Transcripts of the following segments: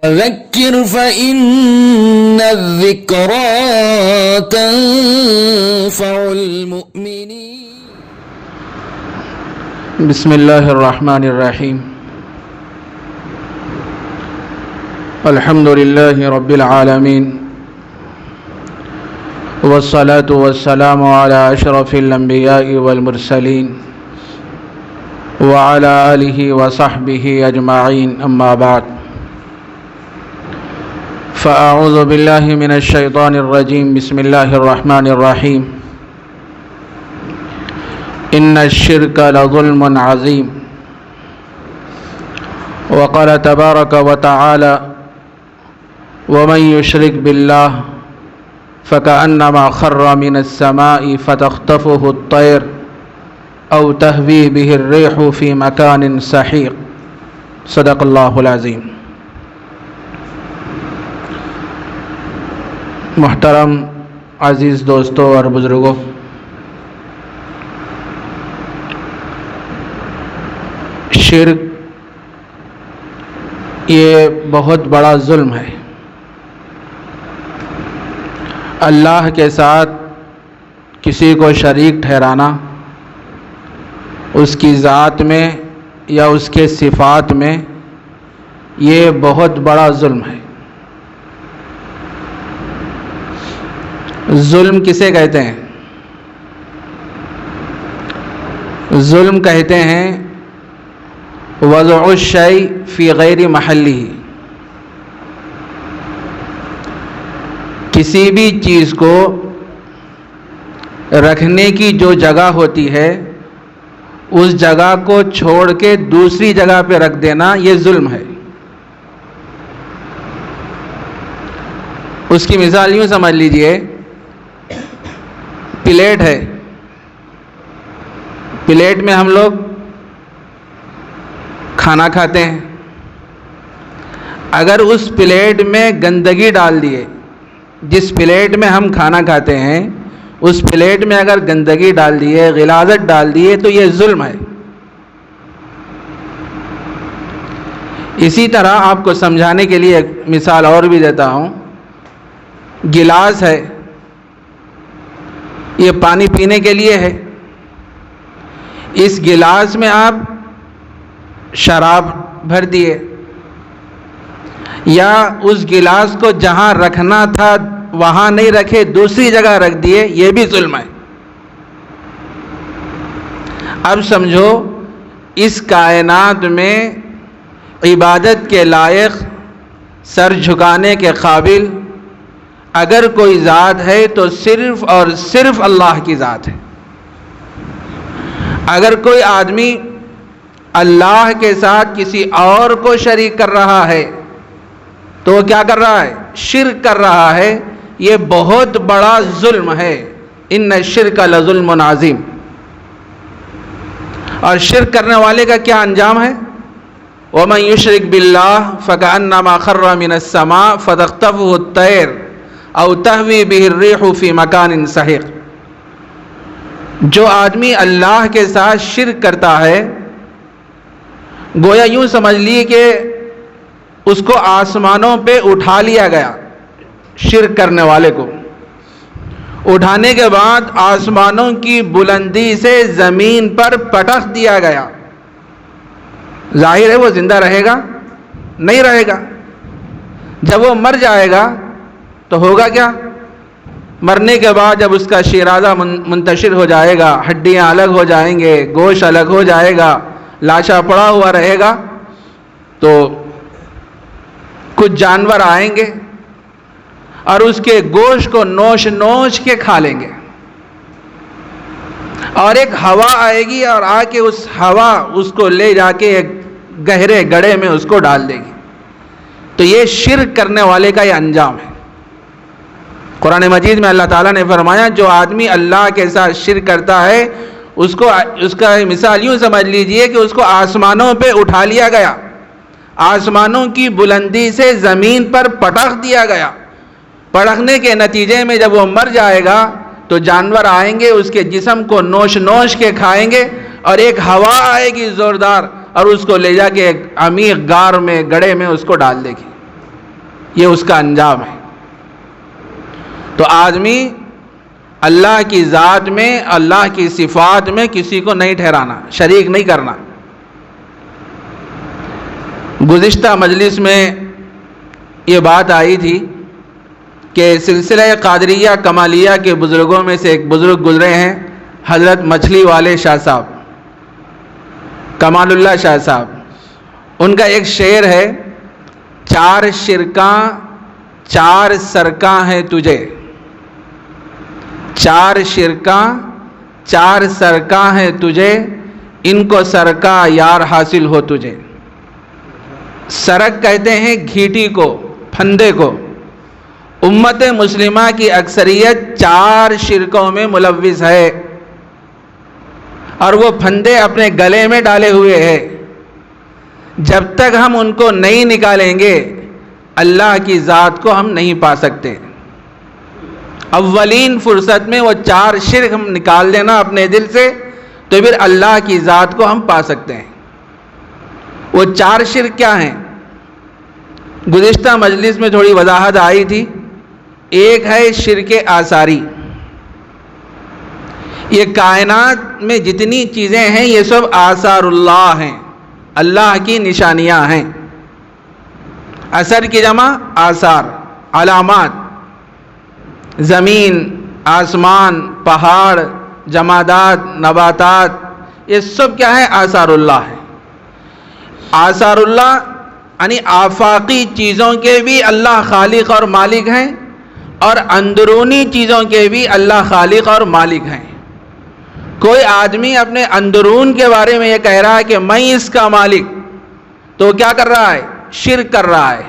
فذكر فإن الذكرى تنفع المؤمنين. بسم الله الرحمن الرحيم. الحمد لله رب العالمين، والصلاة والسلام على أشرف الأنبياء والمرسلين وعلى آله وصحبه أجمعين، أما بعد، فأعوذ بالله من الشيطان الرجيم. بسم الله الرحمن الرحيم. إن الشرك لظلم عظيم. وقال تبارك وتعالى: ومن يشرك بالله فكأنما خر من السماء فتخطفه الطير أو تهوي به الريح في مكان سحيق. صدق الله العظيم. محترم عزیز دوستوں اور بزرگوں، شرک یہ بہت بڑا ظلم ہے۔ اللہ کے ساتھ کسی کو شریک ٹھہرانا، اس کی ذات میں یا اس کے صفات میں، یہ بہت بڑا ظلم ہے۔ ظلم کسے کہتے ہیں؟ ظلم کہتے ہیں وضع الشیء فی غیر محلہ، کسی بھی چیز کو رکھنے کی جو جگہ ہوتی ہے اس جگہ کو چھوڑ کے دوسری جگہ پہ رکھ دینا، یہ ظلم ہے۔ اس کی مثال یوں سمجھ لیجئے، پلیٹ ہے، پلیٹ میں ہم لوگ کھانا کھاتے ہیں۔ اگر اس پلیٹ میں گندگی ڈال دیے، جس پلیٹ میں ہم کھانا کھاتے ہیں اس پلیٹ میں اگر گندگی ڈال دیے، غلاظت ڈال دیے، تو یہ ظلم ہے۔ اسی طرح آپ کو سمجھانے کے لیے ایک مثال اور بھی دیتا ہوں۔ گلاس ہے، یہ پانی پینے کے لیے ہے، اس گلاس میں آپ شراب بھر دیے، یا اس گلاس کو جہاں رکھنا تھا وہاں نہیں رکھے دوسری جگہ رکھ دیے، یہ بھی ظلم ہے۔ اب سمجھو، اس کائنات میں عبادت کے لائق، سر جھکانے کے قابل اگر کوئی ذات ہے تو صرف اور صرف اللہ کی ذات ہے۔ اگر کوئی آدمی اللہ کے ساتھ کسی اور کو شریک کر رہا ہے تو وہ کیا کر رہا ہے؟ شرک کر رہا ہے۔ یہ بہت بڑا ظلم ہے۔ ان الشرک لظلم عظیم۔ اور شرک کرنے والے کا کیا انجام ہے؟ وَمَن يُشْرِكْ بِاللَّهِ فَكَأَنَّمَا خَرَّ مِنَ السَّمَاءِ فَتَخْطَفُهُ الطَّيْرُ أَوْ تَهْوِي بِهِ الرِّيحُ فِي مَكَانٍ سَحِيقٍ۔ جو آدمی اللہ کے ساتھ شرک کرتا ہے، گویا یوں سمجھ لیے کہ اس کو آسمانوں پہ اٹھا لیا گیا۔ شرک کرنے والے کو اٹھانے کے بعد آسمانوں کی بلندی سے زمین پر پٹخ دیا گیا۔ ظاہر ہے وہ زندہ رہے گا؟ نہیں رہے گا۔ جب وہ مر جائے گا تو ہوگا کیا؟ مرنے کے بعد جب اس کا شیرازہ منتشر ہو جائے گا، ہڈیاں الگ ہو جائیں گے، گوشت الگ ہو جائے گا، لاشا پڑا ہوا رہے گا، تو کچھ جانور آئیں گے اور اس کے گوشت کو نوچ نوچ کے کھا لیں گے، اور ایک ہوا آئے گی اور آ کے اس ہوا اس کو لے جا کے ایک گہرے گڑھے میں اس کو ڈال دے گی۔ تو یہ شرک کرنے والے کا یہ انجام ہے۔ قرآن مجید میں اللہ تعالیٰ نے فرمایا، جو آدمی اللہ کے ساتھ شرک کرتا ہے اس کا مثال یوں سمجھ لیجئے کہ اس کو آسمانوں پہ اٹھا لیا گیا، آسمانوں کی بلندی سے زمین پر پٹخ دیا گیا۔ پٹخنے کے نتیجے میں جب وہ مر جائے گا تو جانور آئیں گے، اس کے جسم کو نوچ نوچ کے کھائیں گے، اور ایک ہوا آئے گی زوردار اور اس کو لے جا کے ایک عمیق غار میں، گڑھے میں اس کو ڈال دے گی۔ یہ اس کا انجام ہے۔ تو آدمی اللہ کی ذات میں، اللہ کی صفات میں کسی کو نہیں ٹھہرانا، شریک نہیں کرنا۔ گزشتہ مجلس میں یہ بات آئی تھی کہ سلسلہ قادریہ کمالیہ کے بزرگوں میں سے ایک بزرگ گزرے ہیں، حضرت مچھلی والے شاہ صاحب، کمال اللہ شاہ صاحب۔ ان کا ایک شعر ہے، 4 شرکاں 4 سرکاں ہیں تجھے، 4 شرکاں 4 سرکاں ہیں تجھے، ان کو سرکا یار حاصل ہو تجھے۔ سرک کہتے ہیں گھیٹی کو، پھندے کو۔ امت مسلمہ کی اکثریت 4 شرکوں میں ملوث ہے، اور وہ پھندے اپنے گلے میں ڈالے ہوئے ہیں۔ جب تک ہم ان کو نہیں نکالیں گے اللہ کی ذات کو ہم نہیں پا سکتے۔ اولین فرصت میں وہ 4 شرک ہم نکال دینا اپنے دل سے، تو پھر اللہ کی ذات کو ہم پا سکتے ہیں۔ وہ 4 شرک کیا ہیں؟ گزشتہ مجلس میں تھوڑی وضاحت آئی تھی۔ ایک ہے شرک آثاری، یہ کائنات میں جتنی چیزیں ہیں یہ سب آثار اللہ ہیں، اللہ کی نشانیاں ہیں۔ اثر کی جمع آثار، علامات۔ زمین، آسمان، پہاڑ، جمادات، نباتات، یہ سب کیا ہے؟ آثار اللہ ہے۔ آثار اللہ یعنی آفاقی چیزوں کے بھی اللہ خالق اور مالک ہیں، اور اندرونی چیزوں کے بھی اللہ خالق اور مالک ہیں۔ کوئی آدمی اپنے اندرون کے بارے میں یہ کہہ رہا ہے کہ میں اس کا مالک، تو کیا کر رہا ہے؟ شرک کر رہا ہے۔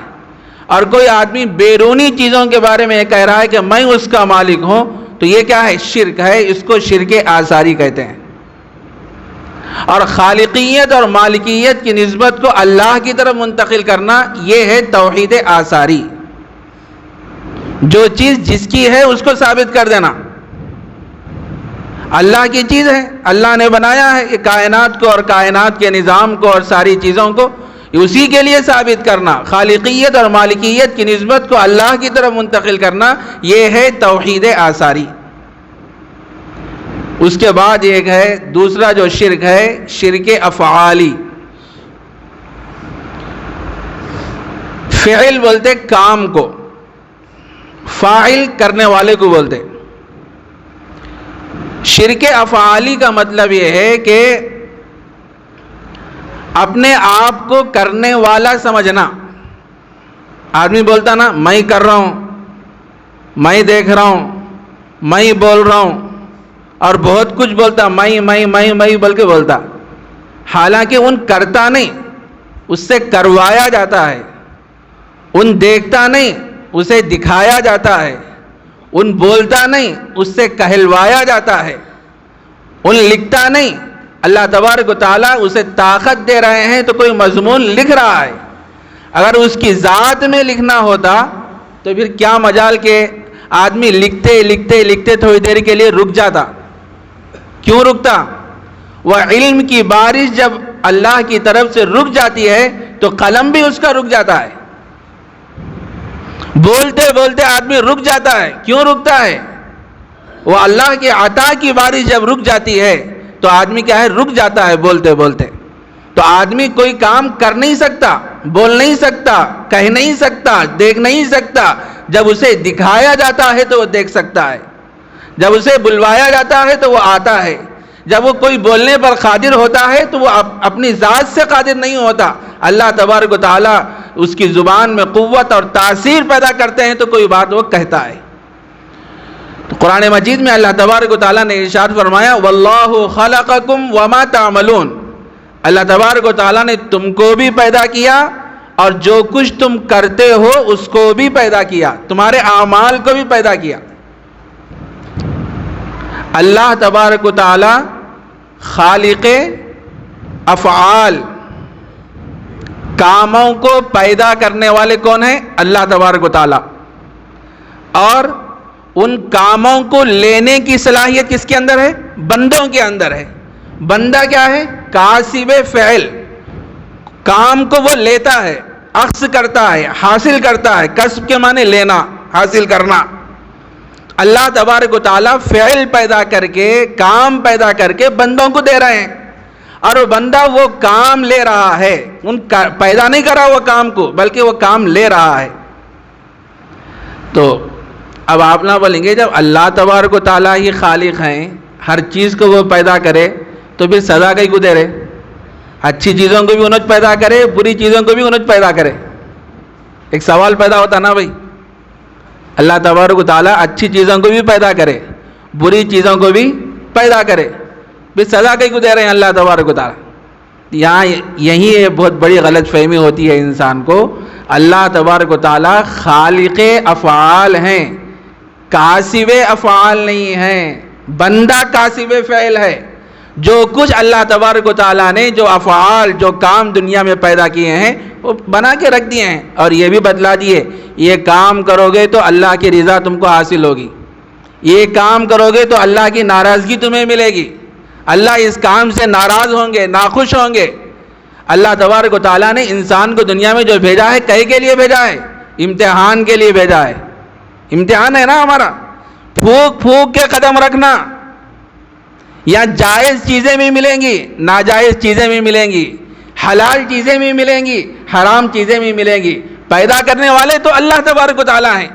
اور کوئی آدمی بیرونی چیزوں کے بارے میں یہ کہہ رہا ہے کہ میں اس کا مالک ہوں، تو یہ کیا ہے؟ شرک ہے۔ اس کو شرک آثاری کہتے ہیں۔ اور خالقیت اور مالکیت کی نسبت کو اللہ کی طرف منتقل کرنا، یہ ہے توحید آثاری۔ جو چیز جس کی ہے اس کو ثابت کر دینا، اللہ کی چیز ہے، اللہ نے بنایا ہے یہ کائنات کو اور کائنات کے نظام کو اور ساری چیزوں کو، اسی کے لیے ثابت کرنا۔ خالقیت اور مالکیت کی نسبت کو اللہ کی طرف منتقل کرنا، یہ ہے توحید آثاری۔ اس کے بعد ایک ہے دوسرا جو شرک ہے، شرک افعالی۔ فعل بولتے کام کو، فاعل کرنے والے کو بولتے۔ شرک افعالی کا مطلب یہ ہے کہ اپنے آپ کو کرنے والا سمجھنا۔ آدمی بولتا نا میں کر رہا ہوں، میں دیکھ رہا ہوں، میں بول رہا ہوں، اور بہت کچھ بولتا، میں بول کے بولتا، حالانکہ ان کرتا نہیں، اس سے کروایا جاتا ہے۔ ان دیکھتا نہیں، اسے دکھایا جاتا ہے۔ ان بولتا نہیں، اس سے کہلوایا جاتا ہے۔ ان لکھتا نہیں، اللہ تبارک و تعالیٰ اسے طاقت دے رہے ہیں تو کوئی مضمون لکھ رہا ہے۔ اگر اس کی ذات میں لکھنا ہوتا تو پھر کیا مجال کہ آدمی لکھتے لکھتے لکھتے تھوڑی دیر کے لیے رک جاتا۔ کیوں رکتا؟ وہ علم کی بارش جب اللہ کی طرف سے رک جاتی ہے تو قلم بھی اس کا رک جاتا ہے۔ بولتے بولتے آدمی رک جاتا ہے۔ کیوں رکتا ہے؟ وہ اللہ کے عطا کی بارش جب رک جاتی ہے تو آدمی کیا ہے؟ رک جاتا ہے بولتے بولتے۔ تو آدمی کوئی کام کر نہیں سکتا، بول نہیں سکتا، کہہ نہیں سکتا، دیکھ نہیں سکتا۔ جب اسے دکھایا جاتا ہے تو وہ دیکھ سکتا ہے، جب اسے بلوایا جاتا ہے تو وہ آتا ہے۔ جب وہ کوئی بولنے پر قادر ہوتا ہے تو وہ اپنی ذات سے قادر نہیں ہوتا۔ اللہ تبارک و تعالیٰ اس کی زبان میں قوت اور تاثیر پیدا کرتے ہیں تو کوئی بات وہ کہتا ہے۔ تو قرآن مجید میں اللہ تبارک و تعالیٰ نے ارشاد فرمایا واللہ خلقکم وما تعملون، اللہ تبارک و تعالیٰ نے تم کو بھی پیدا کیا اور جو کچھ تم کرتے ہو اس کو بھی پیدا کیا، تمہارے اعمال کو بھی پیدا کیا۔ اللہ تبارک و تعالیٰ خالق افعال، کاموں کو پیدا کرنے والے کون ہیں؟ اللہ تبارک و تعالیٰ۔ اور ان کاموں کو لینے کی صلاحیت کس کے اندر ہے؟ بندوں کے اندر ہے۔ بندہ کیا ہے؟ کاسب فعل، کام کو وہ لیتا ہے، اخذ کرتا ہے، حاصل کرتا ہے. کسب کے معنی لینا، حاصل کرنا. اللہ تبارک و تعالیٰ فعل پیدا کر کے، کام پیدا کر کے بندوں کو دے رہے ہیں، اور وہ بندہ وہ کام لے رہا ہے. پیدا نہیں کرا وہ کام کو، بلکہ وہ کام لے رہا ہے. تو اب آپ نہ بولیں گے جب اللہ تبارک و تعالیٰ ہی خالق ہیں، ہر چیز کو وہ پیدا کرے تو پھر سزا کہیں کو دے رہے؟ اچھی چیزوں کو بھی انہیں پیدا کرے، بری چیزوں کو بھی انہیں پیدا کرے. ایک سوال پیدا ہوتا نا بھائی، اللہ تبارک و تعالیٰ اچھی چیزوں کو بھی پیدا کرے، بری چیزوں کو بھی پیدا کرے، پھر سزا کہیں کو دے رہے ہیں اللہ تبارک و تعالیٰ. یہاں یہی بہت بڑی غلط فہمی ہوتی ہے انسان کو. اللہ تبارک و تعالیٰ خالق افعال ہیں، کاسب افعال نہیں ہیں. بندہ کاسب فعل ہے. جو کچھ اللہ تبارک و تعالیٰ نے جو افعال، جو کام دنیا میں پیدا کیے ہیں وہ بنا کے رکھ دیے ہیں، اور یہ بھی بتلا دیے یہ کام کرو گے تو اللہ کی رضا تم کو حاصل ہوگی، یہ کام کرو گے تو اللہ کی ناراضگی تمہیں ملے گی، اللہ اس کام سے ناراض ہوں گے، ناخوش ہوں گے. اللہ تبارک و تعالیٰ نے انسان کو دنیا میں جو بھیجا ہے کہے کے لیے بھیجا ہے؟ امتحان کے لیے بھیجا ہے. امتحان ہے نا ہمارا. پھونک پھونک کے قدم رکھنا. یا جائز چیزیں بھی ملیں گی، ناجائز چیزیں بھی ملیں گی، حلال چیزیں بھی ملیں گی، حرام چیزیں بھی ملیں گی. پیدا کرنے والے تو اللہ تبارک و تعالیٰ ہیں.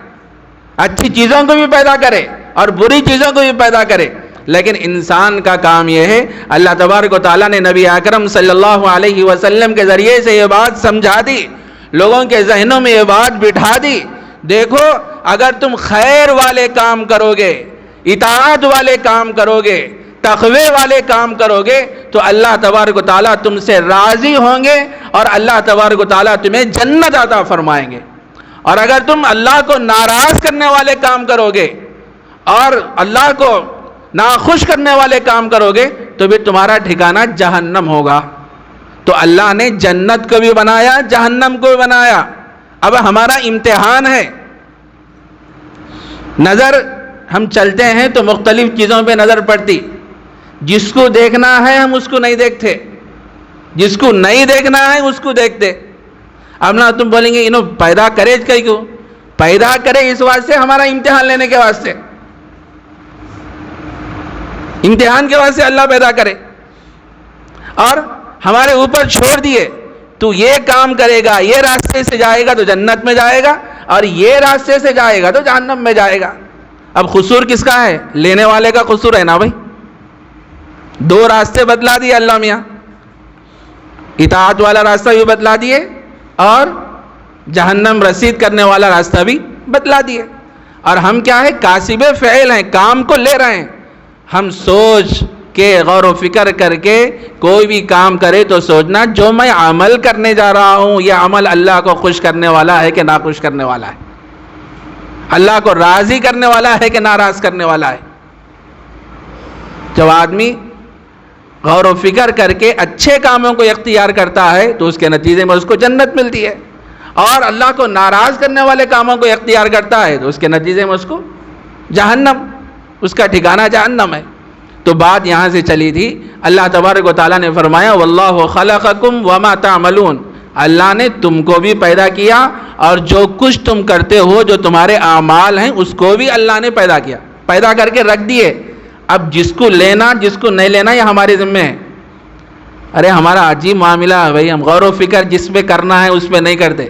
اچھی چیزوں کو بھی پیدا کرے اور بری چیزوں کو بھی پیدا کرے. لیکن انسان کا کام یہ ہے، اللہ تبارک و تعالیٰ نے نبی اکرم صلی اللہ علیہ وسلم کے ذریعے سے یہ بات سمجھا دی، لوگوں کے ذہنوں میں یہ بات بٹھا دی. دیکھو اگر تم خیر والے کام کرو گے، اطاعت والے کام کرو گے، تقوی والے کام کرو گے تو اللہ تبارک و تعالیٰ تم سے راضی ہوں گے اور اللہ تبارک و تعالیٰ تمہیں جنت عطا فرمائیں گے. اور اگر تم اللہ کو ناراض کرنے والے کام کرو گے اور اللہ کو ناخوش کرنے والے کام کرو گے تو پھر تمہارا ٹھکانہ جہنم ہوگا. تو اللہ نے جنت کو بھی بنایا، جہنم کو بھی بنایا. اب ہمارا امتحان ہے. نظر ہم چلتے ہیں تو مختلف چیزوں پہ نظر پڑتی. جس کو دیکھنا ہے ہم اس کو نہیں دیکھتے، جس کو نہیں دیکھنا ہے اس کو دیکھتے. اب نہ تم بولیں گے انہوں پیدا کرے کیوں؟ پیدا کرے اس واسطے ہمارا امتحان لینے کے واسطے، امتحان کے واسطے اللہ پیدا کرے اور ہمارے اوپر چھوڑ دیے تو یہ کام کرے گا، یہ راستے سے جائے گا تو جنت میں جائے گا اور یہ راستے سے جائے گا تو جہنم میں جائے گا. اب قصور کس کا ہے؟ لینے والے کا قصور ہے نا بھائی. دو راستے بتلا دیے اللہ میاں، اطاعت والا راستہ بھی بتلا دیے اور جہنم رسید کرنے والا راستہ بھی بتلا دیے. اور ہم کیا ہے؟ کاسب فعل ہیں، کام کو لے رہے ہیں. ہم سوچ کے غور و فکر کر کے کوئی بھی کام کرے تو سوچنا جو میں عمل کرنے جا رہا ہوں یہ عمل اللہ کو خوش کرنے والا ہے کہ ناخوش کرنے والا ہے، اللہ کو راضی کرنے والا ہے کہ ناراض کرنے والا ہے. جب آدمی غور و فکر کر کے اچھے کاموں کو اختیار کرتا ہے تو اس کے نتیجے میں اس کو جنت ملتی ہے، اور اللہ کو ناراض کرنے والے کاموں کو اختیار کرتا ہے تو اس کے نتیجے میں اس کو جہنم، اس کا ٹھکانہ جہنم ہے. تو بات یہاں سے چلی تھی. اللہ تبارک و تعالیٰ نے فرمایا واللہ خلقکم وما تعملون، اللہ نے تم کو بھی پیدا کیا اور جو کچھ تم کرتے ہو، جو تمہارے اعمال ہیں اس کو بھی اللہ نے پیدا کیا، پیدا کر کے رکھ دیے. اب جس کو لینا جس کو نہیں لینا یہ ہمارے ذمہ ہے. ارے ہمارا عجیب معاملہ ہے بھائی، ہم غور و فکر جس پہ کرنا ہے اس پہ نہیں کرتے.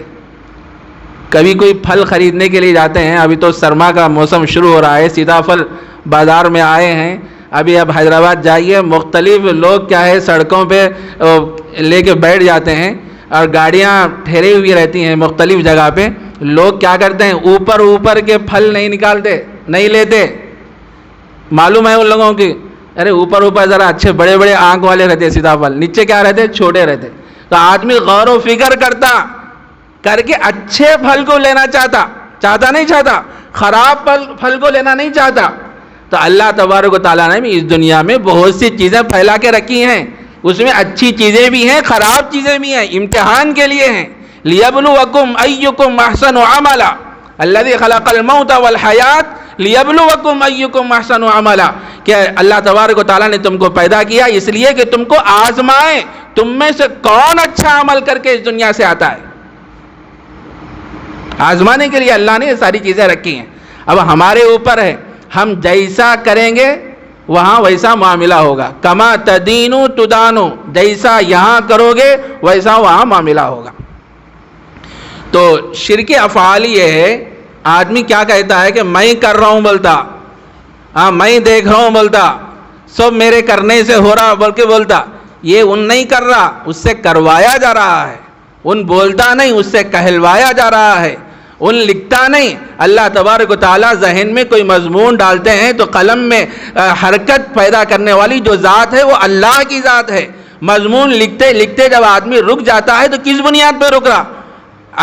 کبھی کوئی پھل خریدنے کے لیے جاتے ہیں، ابھی تو سرما کا موسم شروع ہو رہا ہے، سیتافل بازار میں آئے ہیں. ابھی اب حیدرآباد جائیے، مختلف لوگ کیا ہے سڑکوں پہ لے کے بیٹھ جاتے ہیں اور گاڑیاں ٹھہری ہوئی رہتی ہیں مختلف جگہ پہ. لوگ کیا کرتے ہیں؟ اوپر کے پھل نہیں نکالتے، نہیں لیتے. معلوم ہے ان لوگوں کی، ارے اوپر ذرا اچھے بڑے بڑے آنکھ والے رہتے سیتافل، نیچے کیا رہتے؟ چھوٹے رہتے. تو آدمی غور و فکر کرتا کر کے اچھے پھل کو لینا چاہتا نہیں چاہتا، خراب پھل کو لینا نہیں چاہتا. تو اللہ تبارک و تعالیٰ نے بھی اس دنیا میں بہت سی چیزیں پھیلا کے رکھی ہیں، اس میں اچھی چیزیں بھی ہیں، خراب چیزیں بھی ہیں، امتحان کے لیے ہیں. لِيَبْلُوَكُمْ أَيُّكُمْ أَحْسَنُ عَمَلًا الَّذِي خَلَقَ الْمَوْتَ وَالْحَيَاةَ لِيَبْلُوَكُمْ أَيُّكُمْ أَحْسَنُ عَمَلًا، کہ اللہ تبارک و تعالیٰ نے تم کو پیدا کیا اس لیے کہ تم کو آزمائے تم میں سے کون اچھا عمل کر کے اس دنیا سے آتا ہے. آزمانے کے لیے اللہ نے یہ ساری چیزیں رکھی ہیں. اب ہمارے اوپر ہے، ہم جیسا کریں گے وہاں ویسا معاملہ ہوگا. کما تدینو تدانو، جیسا یہاں کرو گے ویسا وہاں معاملہ ہوگا. تو شرک افعالی یہ ہے، آدمی کیا کہتا ہے کہ میں کر رہا ہوں بولتا، ہاں میں دیکھ رہا ہوں بولتا، سب میرے کرنے سے ہو رہا بول کے بولتا. یہ ان نہیں کر رہا، اس سے کروایا جا رہا ہے. ان بولتا نہیں، اس سے کہلوایا جا رہا ہے. ان لکھتا نہیں. اللہ تبارک و تعالیٰ ذہن میں کوئی مضمون ڈالتے ہیں تو قلم میں حرکت پیدا کرنے والی جو ذات ہے وہ اللہ کی ذات ہے. مضمون لکھتے لکھتے جب آدمی رک جاتا ہے تو کس بنیاد پہ رک رہا؟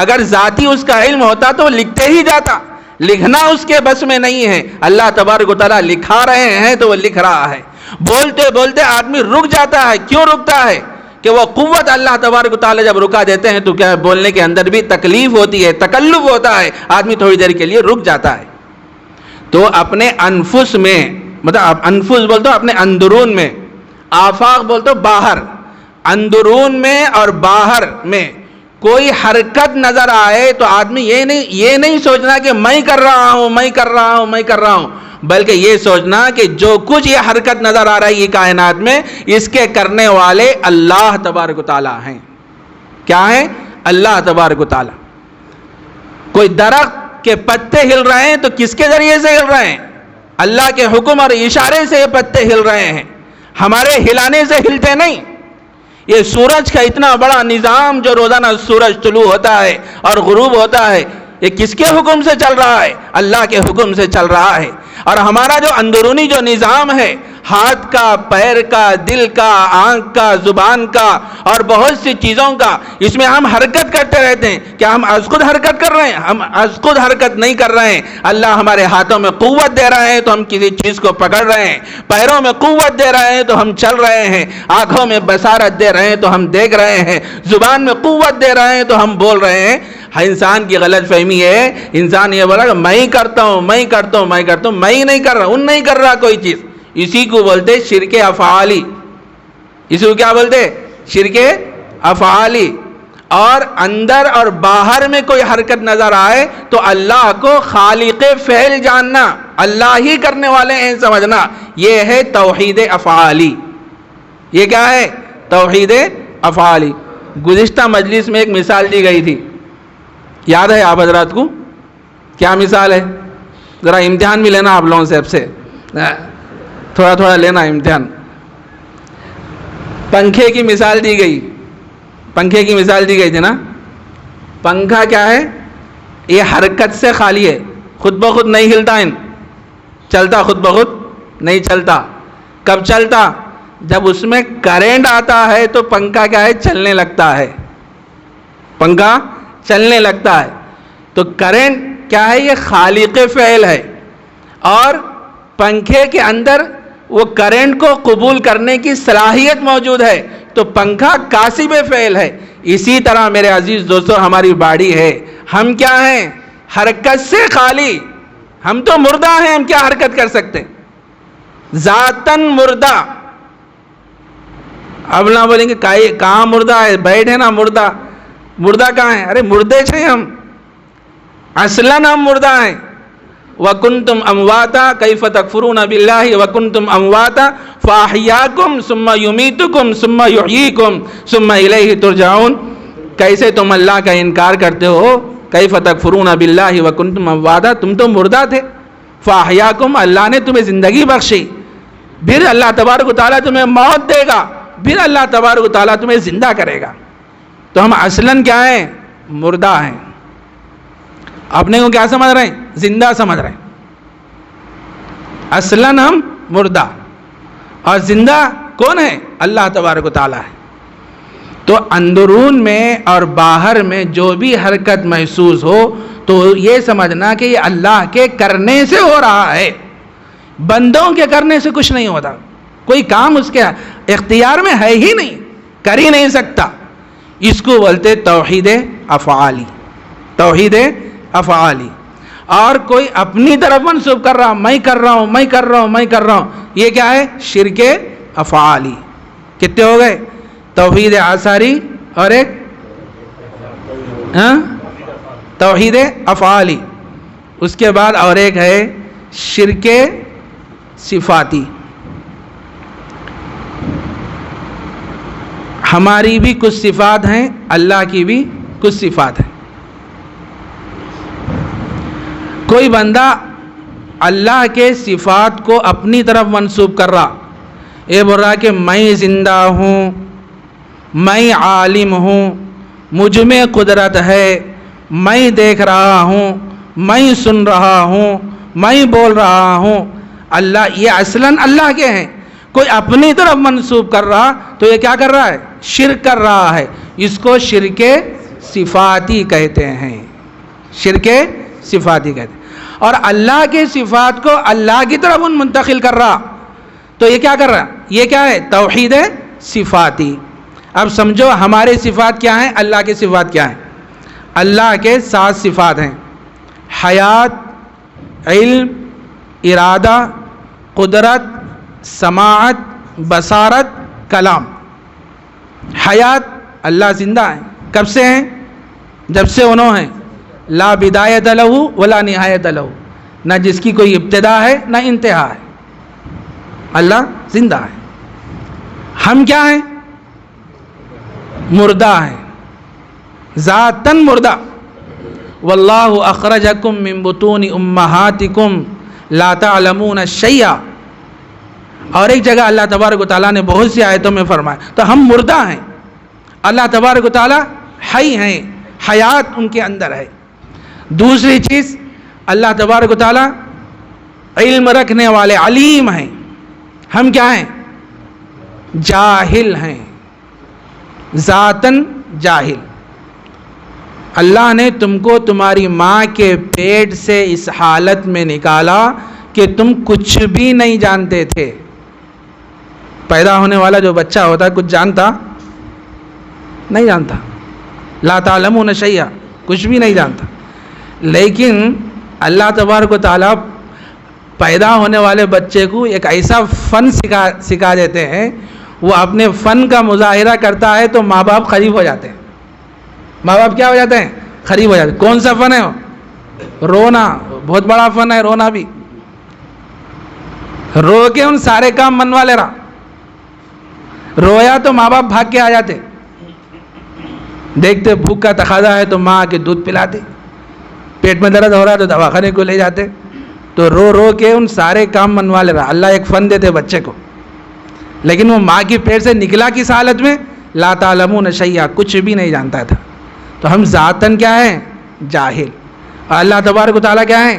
اگر ذاتی اس کا علم ہوتا تو وہ لکھتے ہی جاتا. لکھنا اس کے بس میں نہیں ہے. اللہ تبارک و تعالیٰ لکھا رہے ہیں تو وہ لکھ رہا ہے. بولتے بولتے آدمی رک جاتا ہے. کیوں رکتا ہے؟ کہ وہ قوت اللہ تبارک و تعالیٰ جب رکا دیتے ہیں تو کیا بولنے کے اندر بھی تکلیف ہوتی ہے، تکلف ہوتا ہے، آدمی تھوڑی دیر کے لیے رک جاتا ہے. تو اپنے انفس میں، مطلب انفس بولتے ہو اپنے اندرون میں، آفاق بولتے ہو باہر، اندرون میں اور باہر میں کوئی حرکت نظر آئے تو آدمی یہ نہیں سوچنا کہ میں کر رہا ہوں میں کر رہا ہوں میں کر رہا ہوں، بلکہ یہ سوچنا کہ جو کچھ یہ حرکت نظر آ رہا ہے یہ کائنات میں، اس کے کرنے والے اللہ تبارک و تعالیٰ ہیں. کیا ہیں؟ اللہ تبارک و تعالیٰ. کوئی درخت کے پتے ہل رہے ہیں تو کس کے ذریعے سے ہل رہے ہیں؟ اللہ کے حکم اور اشارے سے یہ پتے ہل رہے ہیں، ہمارے ہلانے سے ہلتے نہیں. یہ سورج کا اتنا بڑا نظام جو روزانہ سورج طلوع ہوتا ہے اور غروب ہوتا ہے، یہ کس کے حکم سے چل رہا ہے؟ اللہ کے حکم سے چل رہا ہے. اور ہمارا جو اندرونی جو نظام ہے، ہاتھ کا، پیر کا، دل کا، آنکھ کا، زبان کا اور بہت سی چیزوں کا، اس میں ہم حرکت کرتے رہتے ہیں. کیا ہم از خود حرکت کر رہے ہیں؟ ہم از خود حرکت نہیں کر رہے ہیں. اللہ ہمارے ہاتھوں میں قوت دے رہے ہیں تو ہم کسی چیز کو پکڑ رہے ہیں، پیروں میں قوت دے رہے ہیں تو ہم چل رہے ہیں، آنکھوں میں بصارت دے رہے ہیں تو ہم دیکھ رہے ہیں، زبان میں قوت دے رہے ہیں تو ہم بول رہے ہیں. انسان کی غلط فہمی ہے، انسان یہ بولا کہ میں کرتا ہوں میں کرتا ہوں میں کرتا ہوں، میں نہیں کر رہا، ان نہیں کر رہا کوئی چیز. اسی کو بولتے شرک افعالی. اسی کو کیا بولتے؟ شرک افعالی. اور اندر اور باہر میں کوئی حرکت نظر آئے تو اللہ کو خالق فعل جاننا، اللہ ہی کرنے والے ہیں سمجھنا، یہ ہے توحید افعالی. یہ کیا ہے؟ توحید افعالی. گزشتہ مجلس میں ایک مثال دی گئی تھی، یاد ہے آپ حضرات کو؟ کیا مثال ہے؟ ذرا امتحان بھی لینا آپ لوگوں سے، اب سے تھوڑا تھوڑا لینا امتحان. پنکھے کی مثال دی گئی، پنکھے کی مثال دی گئی تھی نا. پنکھا کیا ہے؟ یہ حرکت سے خالی ہے، خود بخود نہیں ہلتا، چلتا خود بخود نہیں چلتا. کب چلتا؟ جب اس میں کرنٹ آتا ہے تو پنکھا کیا ہے؟ چلنے لگتا ہے. پنکھا چلنے لگتا ہے. تو کرنٹ کیا ہے؟ یہ خالق فعل ہے، اور پنکھے کے اندر وہ کرنٹ کو قبول کرنے کی صلاحیت موجود ہے، تو پنکھا کاسب فعل ہے. اسی طرح میرے عزیز دوستو ہماری باڈی ہے، ہم کیا ہیں؟ حرکت سے خالی. ہم تو مردہ ہیں، ہم کیا حرکت کر سکتے؟ ذاتاً مردہ. اب نہ بولیں گے کہاں مردہ ہے، بیٹھے نا مردہ. مردہ کہاں ہے؟ ارے مردے چھے ہم، اصلاً ہم مردہ ہیں. وَكُنْتُمْ أَمْوَاتًا كَيْفَ تَكْفُرُونَ بِاللَّهِ وَكُنْتُمْ أَمْوَاتًا فَأَحْيَاكُمْ ثُمَّ يُمِيتُكُمْ ثُمَّ يُحْيِيكُمْ ثُمَّ إِلَيْهِ تُرْجَعُونَ. کیسے تم اللہ کا انکار کرتے ہو؟ كَيْفَ تَكْفُرُونَ بِاللَّهِ وَكُنْتُمْ أَمْوَاتًا، تم تو مردہ تھے. فَأَحْيَاكُمْ، اللہ نے تمہیں زندگی بخشی، پھر اللہ تبارک و تعالیٰ تمہیں موت دے گا، پھر اللہ تبارک و تعالیٰ تمہیں زندہ کرے گا. تو ہم اصلاً کیا ہیں؟ مردہ ہیں. اپنے کو کیا سمجھ رہے ہیں؟ زندہ سمجھ رہے ہیں. اصلاً ہم مردہ، اور زندہ کون ہے؟ اللہ تبارک و تعالیٰ ہے. تو اندرون میں اور باہر میں جو بھی حرکت محسوس ہو تو یہ سمجھنا کہ یہ اللہ کے کرنے سے ہو رہا ہے، بندوں کے کرنے سے کچھ نہیں ہوتا. کوئی کام اس کے اختیار میں ہے ہی نہیں، کر ہی نہیں سکتا. اس کو بولتے توحید افعالی. توحید افعالی. اور کوئی اپنی طرف منسوب کر رہا، میں کر رہا ہوں میں کر رہا ہوں میں کر رہا ہوں، یہ کیا ہے؟ شرک افعالی. کتنے ہو گئے؟ توحید آثاری اور ایک توحید افعالی، اس کے بعد اور ایک ہے شرک صفاتی. ہماری بھی کچھ صفات ہیں، اللہ کی بھی کچھ صفات ہیں. کوئی بندہ اللہ کے صفات کو اپنی طرف منسوب کر رہا، یہ بول رہا کہ میں زندہ ہوں، میں عالم ہوں، مجھ میں قدرت ہے، میں دیکھ رہا ہوں، میں سن رہا ہوں، میں بول رہا ہوں. اللہ یہ اصلاً اللہ کے ہیں. کوئی اپنی طرف منسوب کر رہا تو یہ کیا کر رہا ہے؟ شرک کر رہا ہے. اس کو شرک صفاتی کہتے ہیں. شرک صفاتی کہتے ہیں. اور اللہ کے صفات کو اللہ کی طرف منتقل کر رہا تو یہ کیا کر رہا؟ یہ کیا ہے؟ توحید صفاتی. اب سمجھو ہمارے صفات کیا ہیں، اللہ کے صفات کیا ہیں. اللہ کے 7 صفات ہیں: حیات، علم، ارادہ، قدرت، سماعت، بصارت، کلام. حیات، اللہ زندہ ہیں. کب سے ہیں؟ جب سے انہوں ہیں. لا بدایت لہ ولا نہایت لہ، نہ جس کی کوئی ابتدا ہے نہ انتہا ہے. اللہ زندہ ہے. ہم کیا ہیں؟ مردہ ہیں، ذاتاً مردہ. واللہ اخرجکم من بطون امہاتکم لا تعلمون شیئا. اور ایک جگہ اللہ تبارک و تعالیٰ نے بہت سی آیتوں میں فرمایا. تو ہم مردہ ہیں، اللہ تبارک و تعالیٰ حی ہیں، حیات ان کے اندر ہے. دوسری چیز، اللہ تبارک و تعالیٰ علم رکھنے والے، علیم ہیں. ہم کیا ہیں؟ جاہل ہیں، ذاتاً جاہل. اللہ نے تم کو تمہاری ماں کے پیٹ سے اس حالت میں نکالا کہ تم کچھ بھی نہیں جانتے تھے. پیدا ہونے والا جو بچہ ہوتا ہے کچھ جانتا نہیں جانتا. لا تعلمون شیئا، کچھ بھی نہیں جانتا. لیکن اللہ تبارک و تعالیٰ پیدا ہونے والے بچے کو ایک ایسا فن سکھا دیتے ہیں، وہ اپنے فن کا مظاہرہ کرتا ہے تو ماں باپ قریب ہو جاتے ہیں. ماں باپ کیا ہو جاتے ہیں؟ قریب ہو جاتے ہیں. کون سا فن ہے وہ؟ رونا. بہت بڑا فن ہے رونا بھی. رو کے ان سارے کام منوا لے رہا. رویا تو ماں باپ بھاگ کے آ جاتے. دیکھتے بھوک کا تقاضا ہے تو ماں کے دودھ پلاتے، پیٹ میں درد ہو رہا ہے تو دواخانے کو لے جاتے. تو رو رو کے ان سارے کام منوا لے رہا. اللہ ایک فن دیتے بچے کو، لیکن وہ ماں کی پیٹ سے نکلا کس حالت میں؟ لا تعلمون شیئا، کچھ بھی نہیں جانتا تھا. تو ہم ذاتاً کیا ہیں؟ جاہل. اور اللہ تبارک و تعالیٰ کیا ہیں؟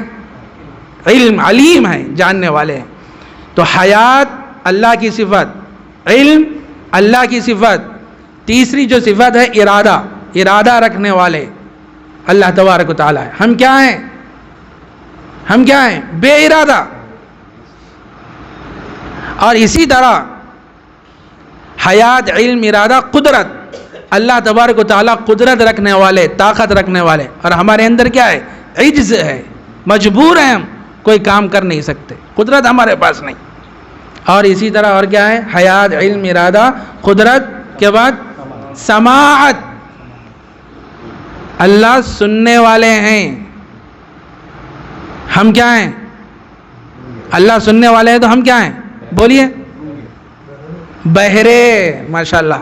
علم، علیم ہیں، جاننے والے ہیں. تو حیات اللہ کی صفت، علم اللہ کی صفت. تیسری جو صفت ہے ارادہ، ارادہ رکھنے والے اللہ تبارک و تعالیٰ ہے. ہم کیا ہیں؟ ہم کیا ہیں؟ بے ارادہ. اور اسی طرح حیات، علم، ارادہ، قدرت. اللہ تبارک و تعالیٰ قدرت رکھنے والے، طاقت رکھنے والے. اور ہمارے اندر کیا ہے؟ عجز ہے، مجبور ہیں ہم، کوئی کام کر نہیں سکتے، قدرت ہمارے پاس نہیں. اور اسی طرح اور کیا ہے؟ حیات، علم، ارادہ، قدرت کے بعد سماعت. اللہ سننے والے ہیں. ہم کیا ہیں؟ اللہ سننے والے ہیں تو ہم کیا ہیں؟ بولیے. بہرے. ماشاءاللہ.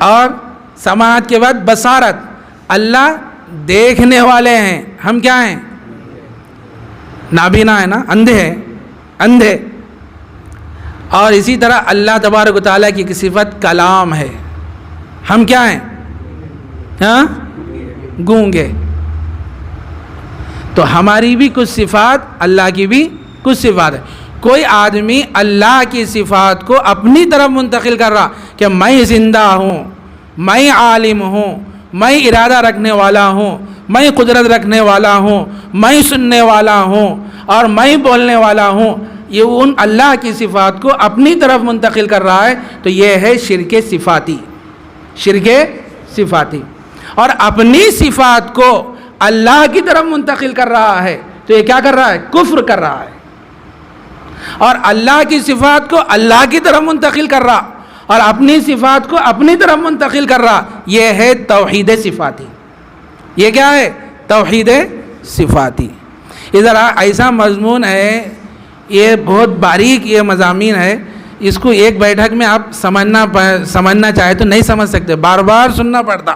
اور سماعت کے بعد بصارت. اللہ دیکھنے والے ہیں. ہم کیا ہیں؟ نابینا ہے نا، اندھے ہیں، اندھے. اور اسی طرح اللہ تبارک و تعالیٰ کی صفت کلام ہے. ہم کیا ہیں؟ ہاں، گونگے. تو ہماری بھی کچھ صفات، اللہ کی بھی کچھ صفات ہے. کوئی آدمی اللہ کی صفات کو اپنی طرف منتقل کر رہا کہ میں زندہ ہوں، میں عالم ہوں، میں ارادہ رکھنے والا ہوں، میں قدرت رکھنے والا ہوں، میں سننے والا ہوں اور میں بولنے والا ہوں. یہ ان اللہ کی صفات کو اپنی طرف منتقل کر رہا ہے تو یہ ہے شرک صفاتی. شرک صفاتی. اور اپنی صفات کو اللہ کی طرف منتقل کر رہا ہے تو یہ کیا کر رہا ہے؟ کفر کر رہا ہے. اور اللہ کی صفات کو اللہ کی طرف منتقل کر رہا اور اپنی صفات کو اپنی طرف منتقل کر رہا، یہ ہے توحید صفاتی. یہ کیا ہے؟ توحید صفاتی. یہ ذرا ایسا مضمون ہے، یہ بہت باریک یہ مضامین ہے، اس کو ایک بیٹھک میں آپ سمجھنا چاہے تو نہیں سمجھ سکتے، بار بار سننا پڑتا.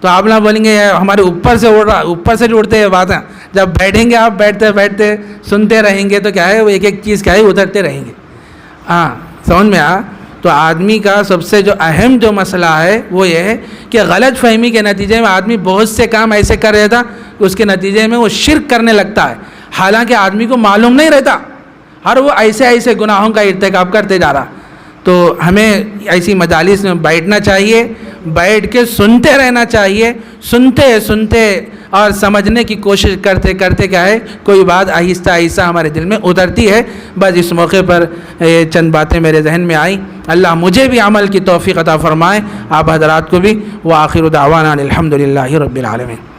تو آپ نہ بولیں گے ہمارے اوپر سے اڑ رہا، اوپر سے جڑتے ہیں باتیں. جب بیٹھیں گے آپ بیٹھتے سنتے رہیں گے تو کیا ہے وہ ایک ایک چیز کیا ہے اترتے رہیں گے. ہاں سمجھ میں آ. تو آدمی کا سب سے جو اہم جو مسئلہ ہے وہ یہ ہے کہ غلط فہمی کے نتیجے میں آدمی بہت سے کام ایسے کر رہتا کہ اس کے نتیجے میں وہ شرک کرنے لگتا ہے، حالانکہ آدمی کو معلوم نہیں رہتا، اور وہ ایسے گناہوں کا ارتکاب کرتے جا رہا. تو ہمیں ایسی مجالس میں بیٹھنا چاہیے، بیٹھ کے سنتے رہنا چاہیے، سنتے اور سمجھنے کی کوشش کرتے کیا ہے کوئی بات آہستہ ہمارے دل میں اترتی ہے. بس اس موقع پر چند باتیں میرے ذہن میں آئیں. اللہ مجھے بھی عمل کی توفیق عطا فرمائے، آپ حضرات کو بھی. وآخر دعوانا الحمدللہ رب العالمین.